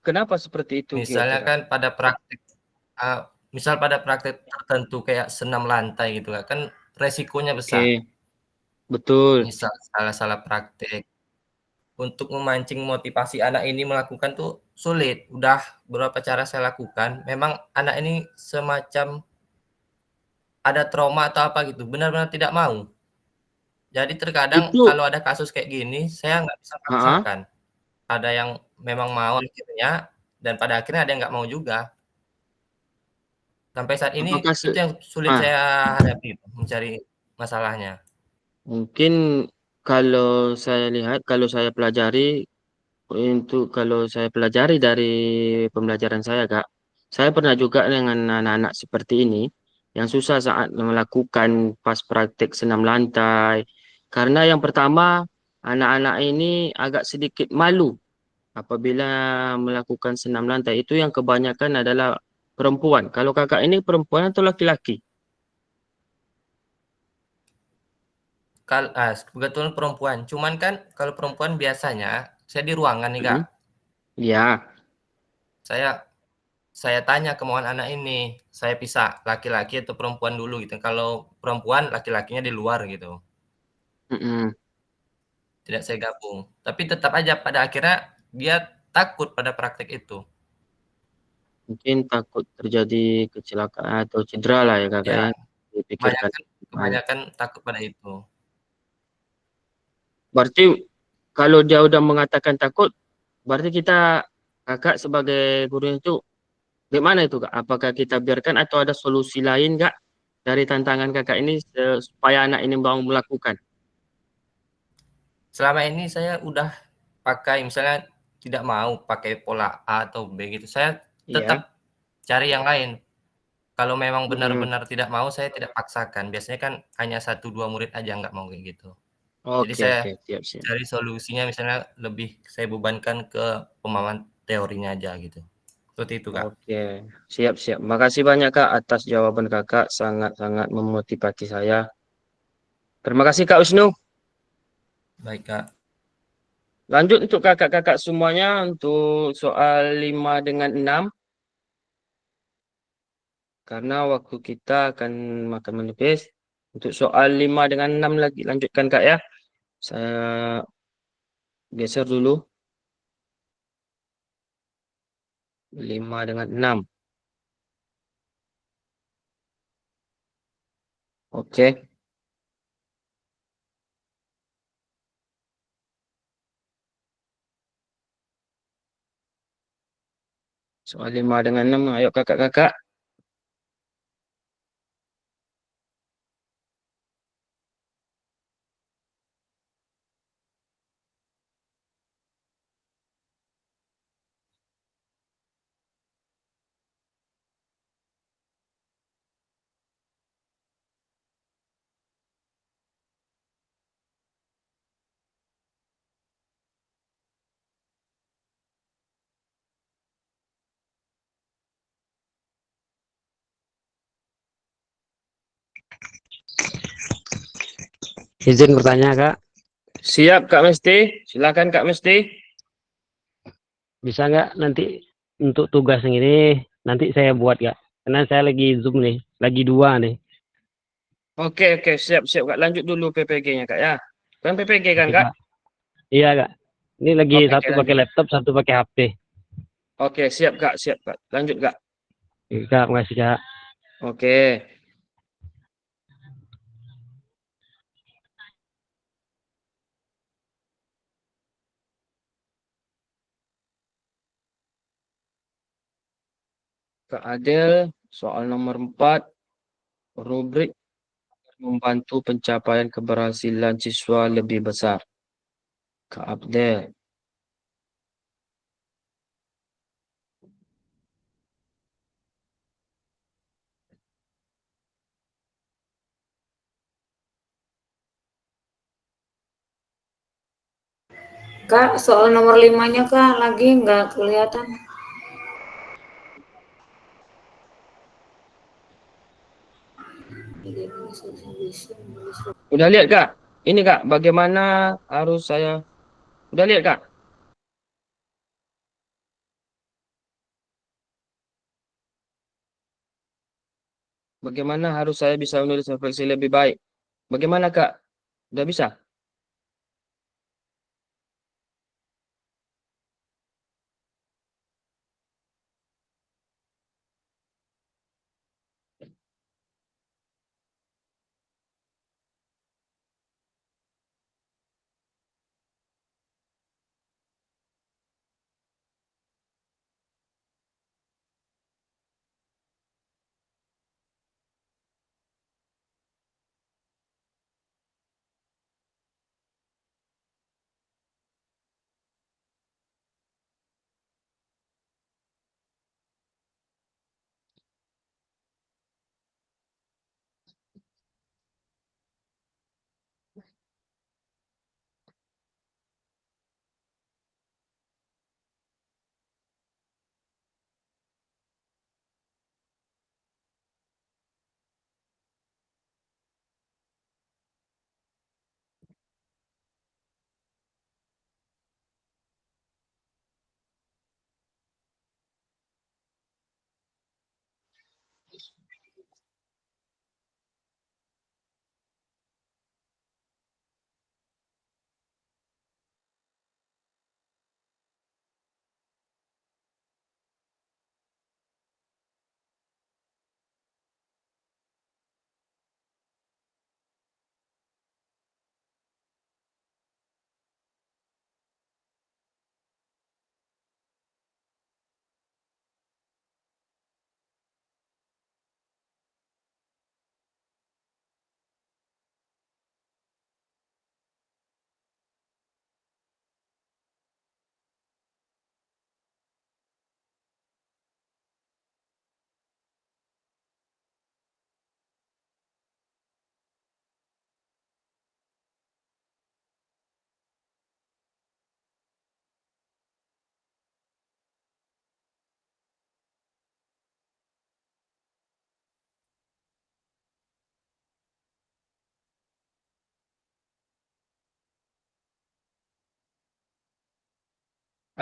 Kenapa seperti itu Misalnya kira-kira? kan pada praktik, misal pada praktik tertentu kayak senam lantai gitu Kak, kan resikonya besar. Oke, betul. Misal salah-salah praktik. Untuk memancing motivasi anak ini melakukan tuh sulit. Udah beberapa cara saya lakukan, memang anak ini semacam ada trauma atau apa gitu, benar-benar tidak mau. Jadi terkadang Itu, kalau ada kasus kayak gini, saya nggak bisa ah, paksakan. Ada yang memang mau akhirnya, dan pada akhirnya ada yang nggak mau juga. Sampai saat ini apakah itu yang sulit ah, saya hadapi, mencari masalahnya. mungkin kalau saya lihat, kalau saya pelajari, kalau saya pelajari dari pembelajaran saya, Kak, saya pernah juga dengan anak-anak seperti ini yang susah saat melakukan pas praktik senam lantai. Karena yang pertama, anak-anak ini agak sedikit malu apabila melakukan senam lantai. Itu yang kebanyakan adalah perempuan. Kalau kakak ini perempuan atau laki-laki? Kebetulan perempuan, cuman kan kalau perempuan biasanya saya di ruangan nih Kak. Ya, Saya tanya kemauan anak ini, saya pisah laki-laki atau perempuan dulu gitu. Kalau perempuan, laki-lakinya di luar gitu. mm-mm. Tidak saya gabung. Tapi tetap aja pada akhirnya dia takut pada praktek itu. Mungkin takut terjadi kecelakaan atau cedera lah ya kakak Ya, ya. Dipikirkan. kebanyakan takut pada itu. Berarti kalau dia udah mengatakan takut, berarti kita kakak sebagai guru itu gimana itu kak? Apakah kita biarkan atau ada solusi lain kak dari tantangan kakak ini supaya anak ini mau melakukan? Selama ini saya udah pakai, misalnya tidak mau pakai pola A atau B gitu. Saya Iya. tetap cari yang lain. Kalau memang Mm-mm. benar-benar tidak mau, saya tidak paksakan. Biasanya kan hanya 1-2 murid aja nggak mau kayak gitu. Jadi Oke, saya siap, siap. cari solusinya, misalnya lebih saya bebankan ke pemahaman teorinya aja gitu. Seperti itu Kak. Oke, siap, siap. Makasih banyak kak atas jawaban kakak, sangat-sangat memotivasi saya. Terima kasih Kak Wisnu. Baik Kak. Lanjut untuk kakak-kakak semuanya untuk soal 5 dengan 6. Karena waktu kita akan makan menipis. Untuk soal 5 dengan 6 lagi lanjutkan Kak ya. Saya geser dulu. 5 dengan 6. Oke. Soal 5 dengan 6. Ayo kakak-kakak. Izin bertanya Kak, Siap Kak Mesti. Silakan Kak Mesti. bisa nggak nanti untuk tugas yang ini nanti saya buat Kak? Karena saya lagi Zoom nih, lagi 2 nih. Oke, siap, siap Kak. Lanjut dulu PPG-nya Kak ya. Kan PPG kan Oke, Kak? Kak. Iya Kak. Ini lagi Oke, satu pakai lanjut. laptop, satu pakai HP. Oke, siap Kak, siap Kak. Lanjut Kak. Oke, Kak, makasih Kak. Oke. Kak Adel, soal nomor 4, rubrik membantu pencapaian keberhasilan siswa lebih besar. Kak Abdel. Kak, soal nomor 5-nya Kak, lagi nggak kelihatan. Udah lihat Kak? Ini Kak, bagaimana harus saya... Udah lihat Kak? Bagaimana harus saya bisa menulis refleksi lebih baik? Bagaimana Kak? Udah bisa?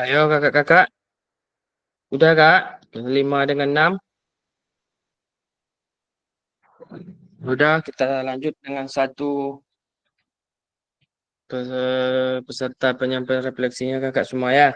Ayo kakak-kakak. Udah Kak? 5 dengan 6. Udah, kita lanjut dengan satu peserta penyampaian refleksinya kakak semua ya.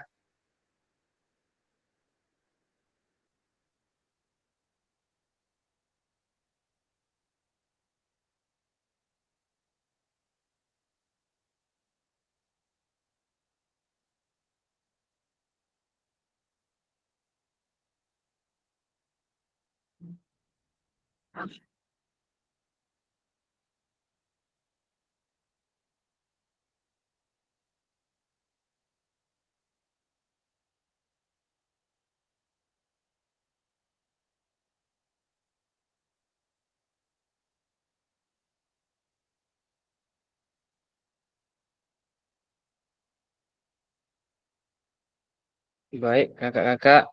Baik kakak-kakak.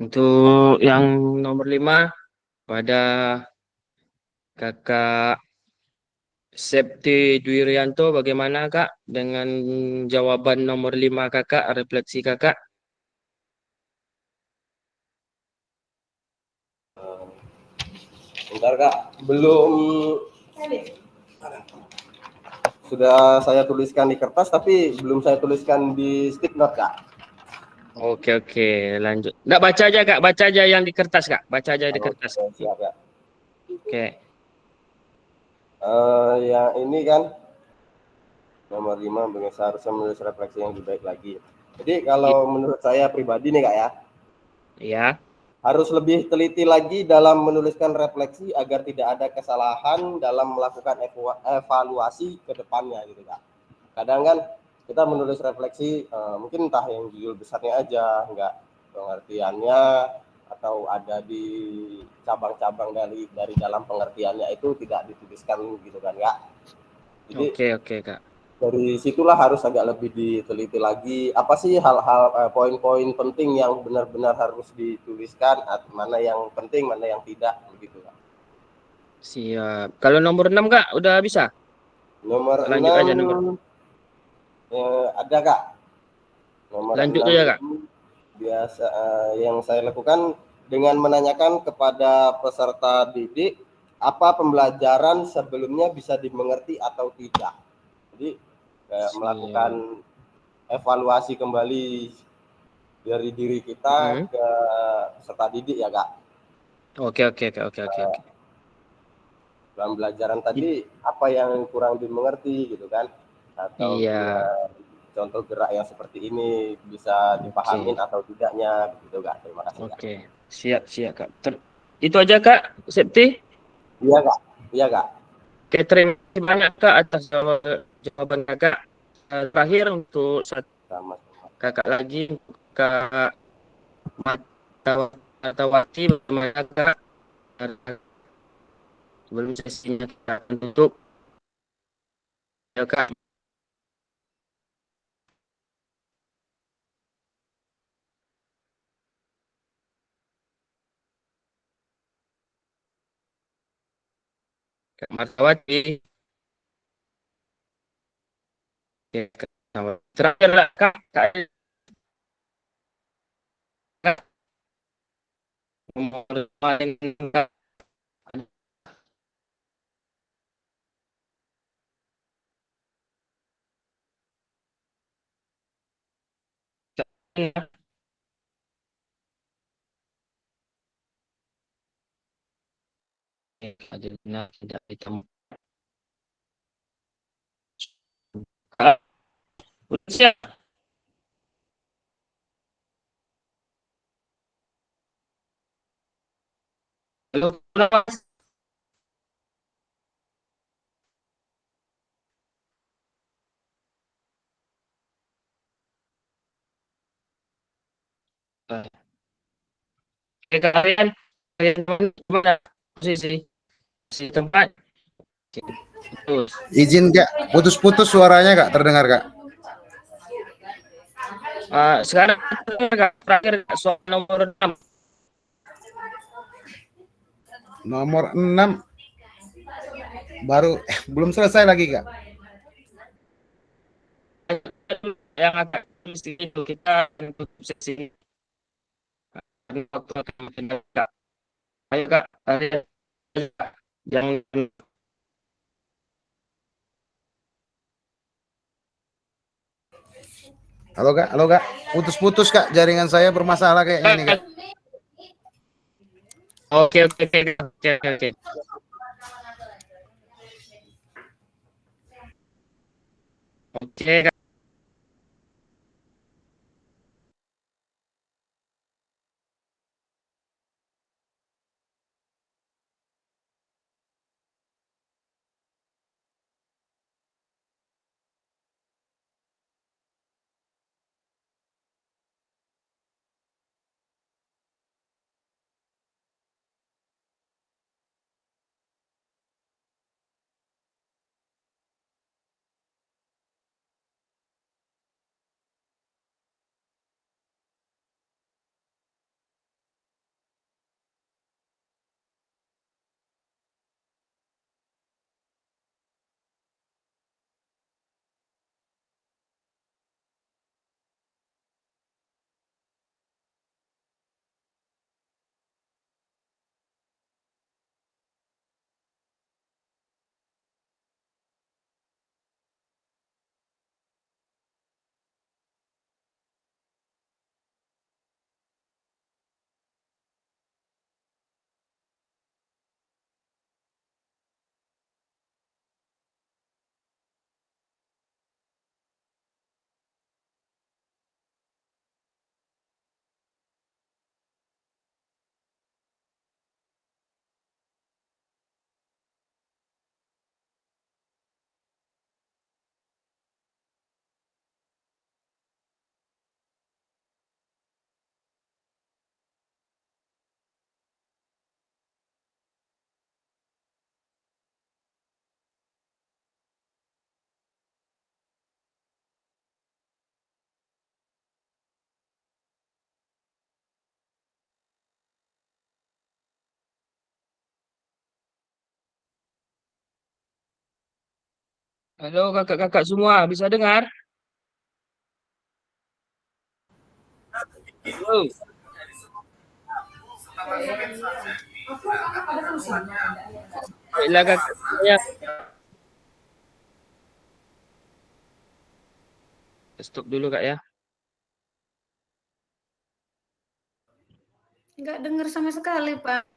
Untuk yang nomor 5 pada kakak Septi Dwirianto, bagaimana kak dengan jawaban nomor 5 kakak, refleksi kakak? Bentar Kak, belum sudah saya tuliskan di kertas tapi belum saya tuliskan di stick note Kak. Oke, lanjut. Nggak baca aja Kak, baca aja yang di kertas Kak, baca aja di Oke, kertas. siap ya. Oke. Yang ini kan nomor 5 seharusnya menulis refleksi yang lebih baik lagi. Jadi kalau menurut saya pribadi nih Kak ya, Iya. harus lebih teliti lagi dalam menuliskan refleksi agar tidak ada kesalahan dalam melakukan evaluasi ke depannya gitu Kak. Kadang kan kita menulis refleksi mungkin entah yang judul besarnya aja, enggak pengertiannya atau ada di cabang-cabang dari dalam pengertiannya itu tidak dituliskan gitu kan Kak. Jadi Oke Kak. dari situlah harus agak lebih diteliti lagi apa sih hal-hal poin-poin penting yang benar-benar harus dituliskan, mana yang penting mana yang tidak begitu Kak. Siap. Kalau nomor 6 Kak, udah bisa? Nomor Lanjut aja 6 nomor. ada Kak. Nomor Lanjut 6 aja Kak. biasa yang saya lakukan dengan menanyakan kepada peserta didik apa pembelajaran sebelumnya bisa dimengerti atau tidak. Jadi melakukan evaluasi kembali dari diri kita ke peserta didik ya Kak. Oke. Dalam pembelajaran tadi apa yang kurang dimengerti gitu kan, atau contoh gerak yang seperti ini bisa dipahamin atau tidaknya begitu Kak. Terima kasih Kak. Oke, siap Kak. Itu aja Kak, Septi? Iya Kak. Oke, terima kasih banyak Kak atas jawaban Kakak. Terakhir untuk Kakak lagi, Kak Matawati bagaimana Kak? Sebelum sesinya kita tutup. Ya Kak. Kak Matawati. Oke, terakhir lah Kak. Nomor paling Kak. Adilina tidak ditemukan. Udah siap. Halo, Mas. Oke, kalian gimana posisi tempat? Terus. Izin Kak, putus-putus suaranya Kak, terdengar Kak. Sekarang terakhir soal nomor 6. Nomor 6 baru belum selesai lagi Kak. Yang agak itu kita tutup sesi. Ayo Kak, yang Halo Kak, putus-putus Kak, jaringan saya bermasalah kayaknya nih Kak. Oke. Oke Kak. Halo kakak-kakak semua, bisa dengar? Halo. Baiklah kakak saya. Stop dulu kak ya. Nggak dengar sama sekali, Pak.